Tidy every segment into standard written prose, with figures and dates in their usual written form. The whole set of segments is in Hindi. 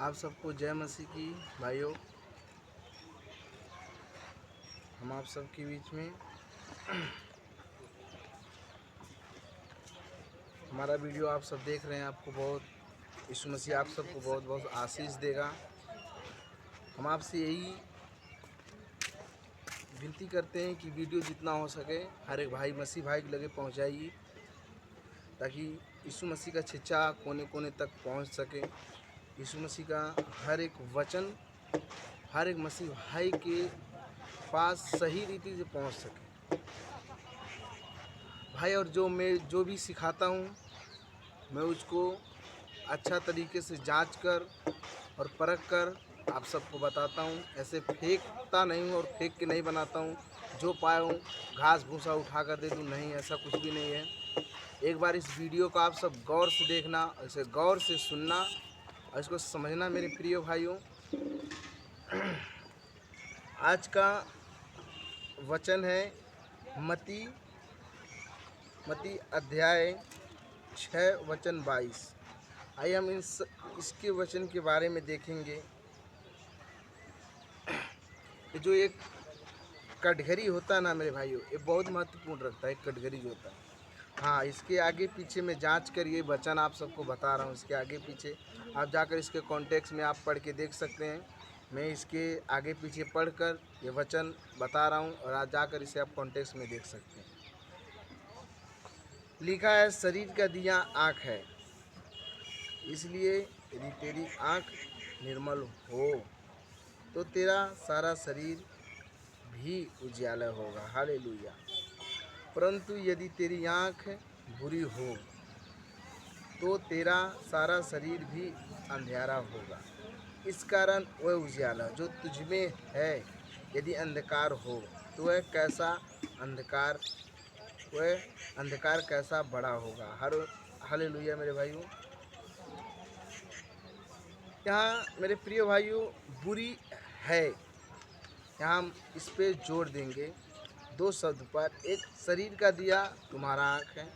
आप सबको जय मसीह की भाइयों। हम आप सबके बीच में हमारा वीडियो आप सब देख रहे हैं। आपको बहुत यीशु मसीह आप सबको बहुत बहुत आशीष देगा। हम आपसे यही विनती करते हैं कि वीडियो जितना हो सके हर एक भाई मसीह भाई के लगे पहुंचाइए, ताकि यीशु मसीह का शिक्षा कोने कोने तक पहुंच सके। यीशु मसीह का हर एक वचन हर एक मसीह भाई के पास सही रीति से पहुंच सके भाई। और जो भी सिखाता हूं मैं उसको अच्छा तरीके से जांच कर और परख कर आप सबको बताता हूं। ऐसे फेंकता नहीं हूं और फेंक के नहीं बनाता हूं। जो पाया हूं घास भूसा उठा कर दे दूं, नहीं, ऐसा कुछ भी नहीं है। एक बार इस वीडियो को आप सब गौर से देखना, इसे गौर से सुनना और इसको समझना मेरे प्रिय भाइयों। आज का वचन है मती अध्याय 6 वचन 22। आइए हम इसके वचन के बारे में देखेंगे। जो एक कटघरी होता है ना मेरे भाइयों, ये बहुत महत्वपूर्ण रखता है। कटघरी जो होता है, हाँ, इसके आगे पीछे में जांच कर ये वचन आप सबको बता रहा हूँ। इसके आगे पीछे आप जाकर इसके कॉन्टेक्स्ट में आप पढ़ के देख सकते हैं। मैं इसके आगे पीछे पढ़कर ये वचन बता रहा हूँ और आज जाकर इसे आप कॉन्टेक्स्ट में देख सकते हैं। लिखा है, शरीर का दिया आँख है, इसलिए यदि तेरी आँख निर्मल हो तो तेरा सारा शरीर भी उजियाला होगा। हालेलुया। परंतु यदि तेरी आँख बुरी हो तो तेरा सारा शरीर भी अंधेरा होगा। इस कारण वह उजियाला जो तुझमें है यदि अंधकार हो तो वह अंधकार कैसा बड़ा होगा। हालेलुया मेरे भाइयों। यहाँ मेरे प्रिय भाइयों बुरी है, यहाँ हम इस पे जोड़ देंगे 2 शब्द पर। एक, शरीर का दिया तुम्हारा आँख है,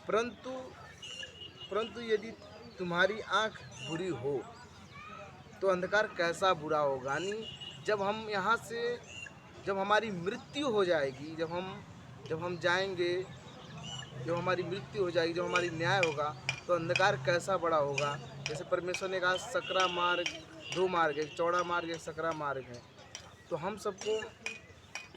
परंतु यदि तुम्हारी आँख बुरी हो तो अंधकार कैसा बुरा होगा। यानी जब हम यहाँ से जब हमारी मृत्यु हो जाएगी, जब हम जाएंगे, जब हमारी मृत्यु हो जाएगी, जब हमारी न्याय होगा तो अंधकार कैसा बड़ा होगा। जैसे परमेश्वर ने कहा सकरा मार्ग 2 मार्ग है, एक चौड़ा मार्ग एक सकरा मार्ग है। तो हम सबको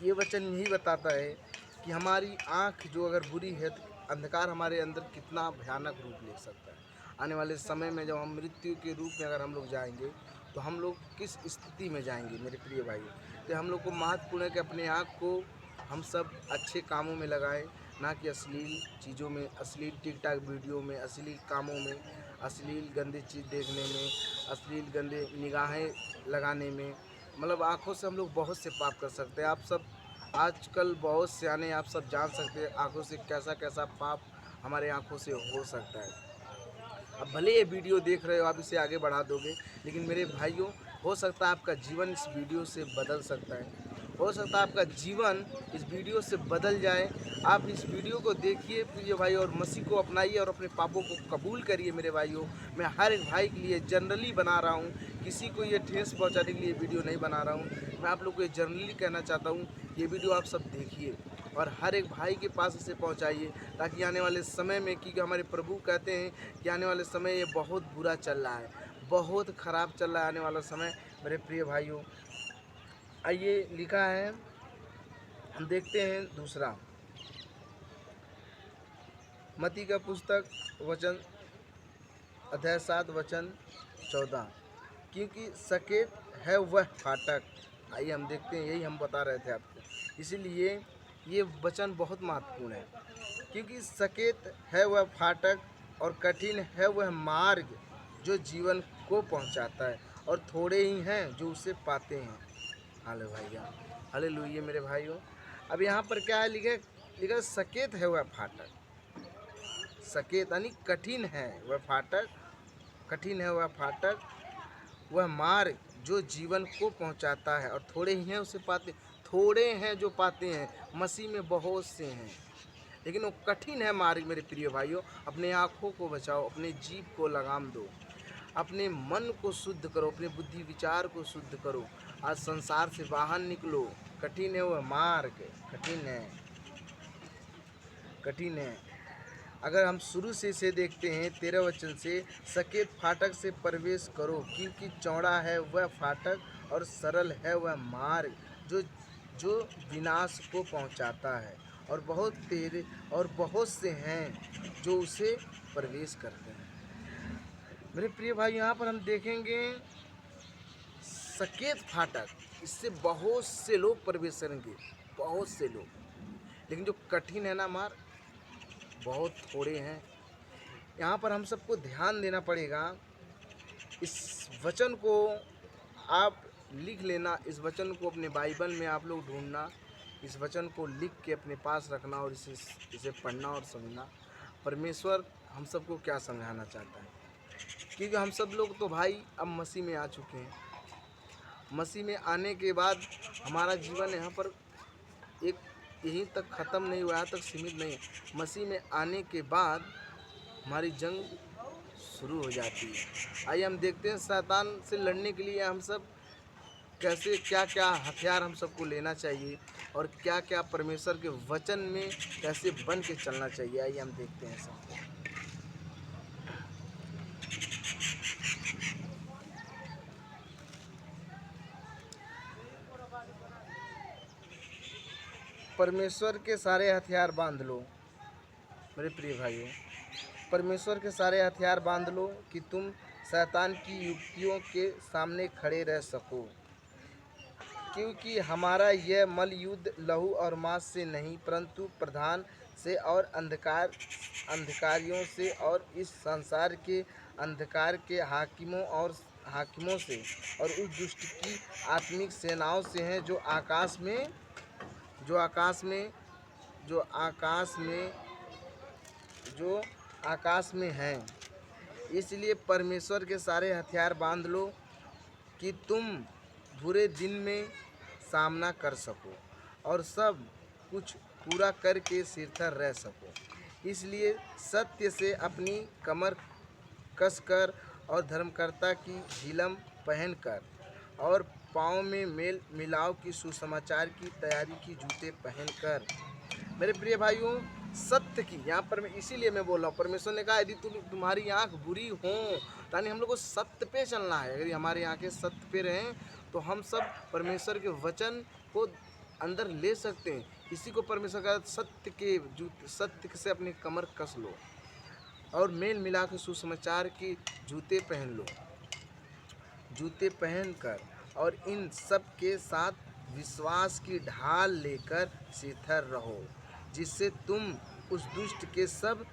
ये वचन यही बताता है कि हमारी आँख जो अगर बुरी है तो अंधकार हमारे अंदर कितना भयानक रूप ले सकता है। आने वाले समय में जब हम मृत्यु के रूप में अगर हम लोग जाएंगे तो हम लोग किस स्थिति में जाएंगे मेरे प्रिय भाई। तो हम लोग को महत्वपूर्ण है कि अपने आँख को हम सब अच्छे कामों में लगाएं, ना कि अश्लील चीज़ों में, अश्लील टिकटॉक वीडियो में, अश्लील कामों में, अश्लील गंदी चीज़ देखने में, अश्लील गंदे निगाहें लगाने में। मतलब आँखों से हम लोग बहुत से पाप कर सकते हैं। आप सब आजकल बहुत सियाने, आप सब जान सकते हैं आँखों से कैसा कैसा पाप हमारे आँखों से हो सकता है। अब भले ये वीडियो देख रहे हो, आप इसे आगे बढ़ा दोगे, लेकिन मेरे भाइयों हो सकता है आपका जीवन इस वीडियो से बदल सकता है। हो सकता है आपका जीवन इस वीडियो से बदल जाए। आप इस वीडियो को देखिए प्रिय भाई और मसीह को अपनाइए और अपने पापों को कबूल करिए मेरे भाइयों। मैं हर एक भाई के लिए जनरली बना रहा हूँ, किसी को ये ठेस पहुँचाने के लिए वीडियो नहीं बना रहा हूँ। मैं आप लोग को ये जनरली कहना चाहता हूँ, ये वीडियो आप सब देखिए और हर एक भाई के पास इसे पहुंचाइए, ताकि आने वाले समय में, क्योंकि हमारे प्रभु कहते हैं कि आने वाले समय ये बहुत बुरा चल रहा है, बहुत ख़राब चल रहा है आने वाला समय मेरे प्रिय भाइयों। आइए लिखा है, हम देखते हैं दूसरा मती का पुस्तक वचन अध्याय 7 वचन 14। क्योंकि सकेत है वह फाटक। आइए हम देखते हैं, यही हम बता रहे थे आपको। इसीलिए ये वचन बहुत महत्वपूर्ण है। क्योंकि सकेत है वह फाटक और कठिन है वह मार्ग जो जीवन को पहुंचाता है, और थोड़े ही हैं जो उसे पाते हैं। हाले भैया, हालेलुया मेरे भाइयों। अब यहाँ पर क्या है, लिखा सकेत है वह फाटक। सकेत यानी कठिन है वह फाटक, कठिन है वह फाटक, वह मार्ग जो जीवन को पहुंचाता है, और थोड़े ही हैं उसे पाते। थोड़े हैं जो पाते हैं, मसीह में बहुत से हैं, लेकिन वो कठिन है मार्ग मेरे प्रिय भाइयों। अपने आँखों को बचाओ, अपने जीभ को लगाम दो। अपने मन को शुद्ध करो, अपने बुद्धि विचार को शुद्ध करो। आज संसार से बाहर निकलो। कठिन है वह मार्ग, कठिन है, कठिन है। अगर हम शुरू से इसे देखते हैं 13 वचन से, सकेत फाटक से प्रवेश करो, क्योंकि चौड़ा है वह फाटक और सरल है वह मार्ग जो जो विनाश को पहुंचाता है, और बहुत से हैं जो उसे प्रवेश करते हैं। मेरे प्रिय भाई, यहाँ पर हम देखेंगे सकेत फाटक, इससे बहुत से लोग प्रवेश करेंगे, बहुत से लोग, लेकिन जो कठिन है ना मार्ग, बहुत थोड़े हैं। यहाँ पर हम सबको ध्यान देना पड़ेगा। इस वचन को आप लिख लेना, इस वचन को अपने बाइबल में आप लोग ढूंढना, इस वचन को लिख के अपने पास रखना और इसे पढ़ना और समझना। परमेश्वर हम सबको क्या समझाना चाहता है, क्योंकि हम सब लोग तो भाई अब मसीह में आ चुके हैं। मसीह में आने के बाद हमारा जीवन यहाँ पर एक यहीं तक ख़त्म नहीं हुआ, यहाँ तक सीमित नहीं है। मसीह में आने के बाद हमारी जंग शुरू हो जाती है। आइए हम देखते हैं शैतान से लड़ने के लिए हम सब कैसे, क्या क्या हथियार हम सबको लेना चाहिए और क्या क्या परमेश्वर के वचन में कैसे बन के चलना चाहिए। आइए हम देखते हैं सब। परमेश्वर के सारे हथियार बांध लो मेरे प्रिय भाइयों, परमेश्वर के सारे हथियार बांध लो कि तुम शैतान की युक्तियों के सामने खड़े रह सको, क्योंकि हमारा यह मल युद्ध लहू और मांस से नहीं, परंतु प्रधान से और अंधकारियों से और इस संसार के अंधकार के हाकिमों से और उस दुष्ट की आत्मिक सेनाओं से हैं जो आकाश में जो आकाश में हैं। इसलिए परमेश्वर के सारे हथियार बांध लो कि तुम बुरे दिन में सामना कर सको और सब कुछ पूरा करके स्थिर रह सको। इसलिए सत्य से अपनी कमर कसकर और धर्मकर्ता की झिलम पहनकर और पाँव में मेल मिलाव की सुसमाचार की तैयारी की जूते पहनकर। मेरे प्रिय भाइयों, सत्य की, यहाँ पर मैं इसीलिए मैं बोल रहा हूँ, परमेश्वर ने कहा यदि तुम्हारी आँख बुरी हो, यानी हम लोग को सत्य पे चलना है। यदि हमारी आँखें सत्य पे रहें तो हम सब परमेश्वर के वचन को अंदर ले सकते हैं। इसी को परमेश्वर का सत्य से अपनी कमर कस लो और मेल मिला के सुसमाचार की जूते पहन लो, जूते पहनकर और इन सब के साथ विश्वास की ढाल लेकर स्थिर रहो, जिससे तुम उस दुष्ट के सब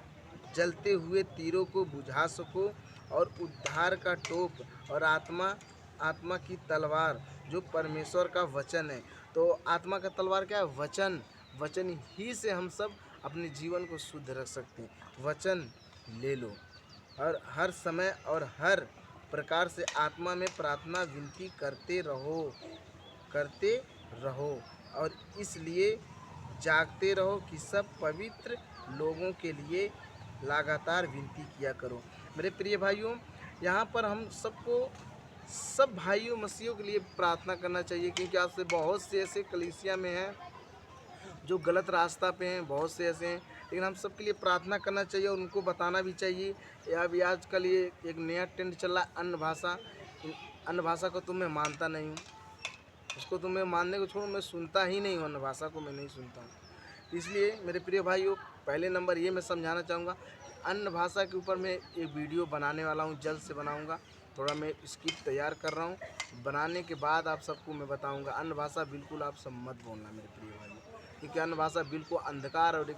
जलते हुए तीरों को बुझा सको और उद्धार का टोप और आत्मा की तलवार जो परमेश्वर का वचन है। तो आत्मा का तलवार क्या है? वचन ही से हम सब अपने जीवन को शुद्ध रख सकते हैं। वचन ले लो और हर समय और हर प्रकार से आत्मा में प्रार्थना विनती करते रहो और इसलिए जागते रहो कि सब पवित्र लोगों के लिए लगातार विनती किया करो। मेरे प्रिय भाइयों, यहाँ पर हम सबको सब भाइयों मसीहों के लिए प्रार्थना करना चाहिए, क्योंकि आज से बहुत से ऐसे कलीसिया में हैं जो गलत रास्ता पे हैं, बहुत से ऐसे हैं, लेकिन हम सब के लिए प्रार्थना करना चाहिए और उनको बताना भी चाहिए। अभी आजकल ये एक नया ट्रेंड चल रहा है अन्य भाषा को तो मैं मानता नहीं हूँ, उसको तो मैं मानने को छोड़ो, मैं सुनता ही नहीं हूँ, अन्य भाषा को मैं नहीं सुनता हूँ। इसलिए मेरे प्रिय भाइयों, पहले नंबर ये मैं समझाना चाहूँगा कि अन्य भाषा के ऊपर मैं एक वीडियो बनाने वाला हूँ, जल्द से बनाऊँगा। थोड़ा मैं स्क्रिप्ट तैयार कर रहा हूँ, बनाने के बाद आप सबको मैं बताऊँगा। अन्य भाषा बिल्कुल आप सब मत बोलना मेरे प्रिय भाइयों, क्योंकि अन्य भाषा बिल्कुल अंधकार और एक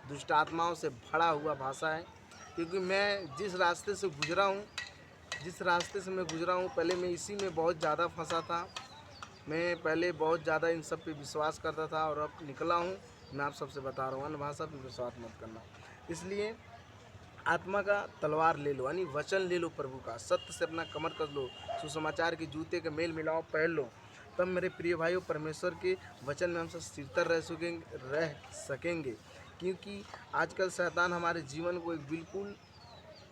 दुष्ट आत्माओं से भरा हुआ भाषा है। क्योंकि मैं जिस रास्ते से मैं गुजरा हूँ, पहले मैं इसी में बहुत ज़्यादा फंसा था। मैं पहले बहुत ज़्यादा इन सब पे विश्वास करता था और अब निकला हूँ। मैं आप सबसे बता रहा हूँ, अन्य भाषा पे विश्वास मत करना। इसलिए आत्मा का तलवार ले लो, यानी वचन ले लो प्रभु का, सत्य से अपना कमर कस लो, सुसमाचार के जूते के मेल मिलाओ पहन लो। तब मेरे प्रिय भाइयों, परमेश्वर के वचन में हम सब स्थिर रह सकेंगे। क्योंकि आजकल शैतान हमारे जीवन को बिल्कुल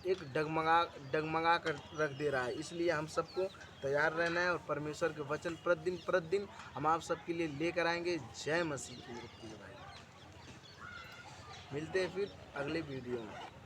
एक डगमगा कर रख दे रहा है। इसलिए हम सबको तैयार रहना है और परमेश्वर के वचन प्रतिदिन हम आप सबके लिए लेकर आएंगे। जय मसीह की भाई। मिलते हैं फिर अगले वीडियो में।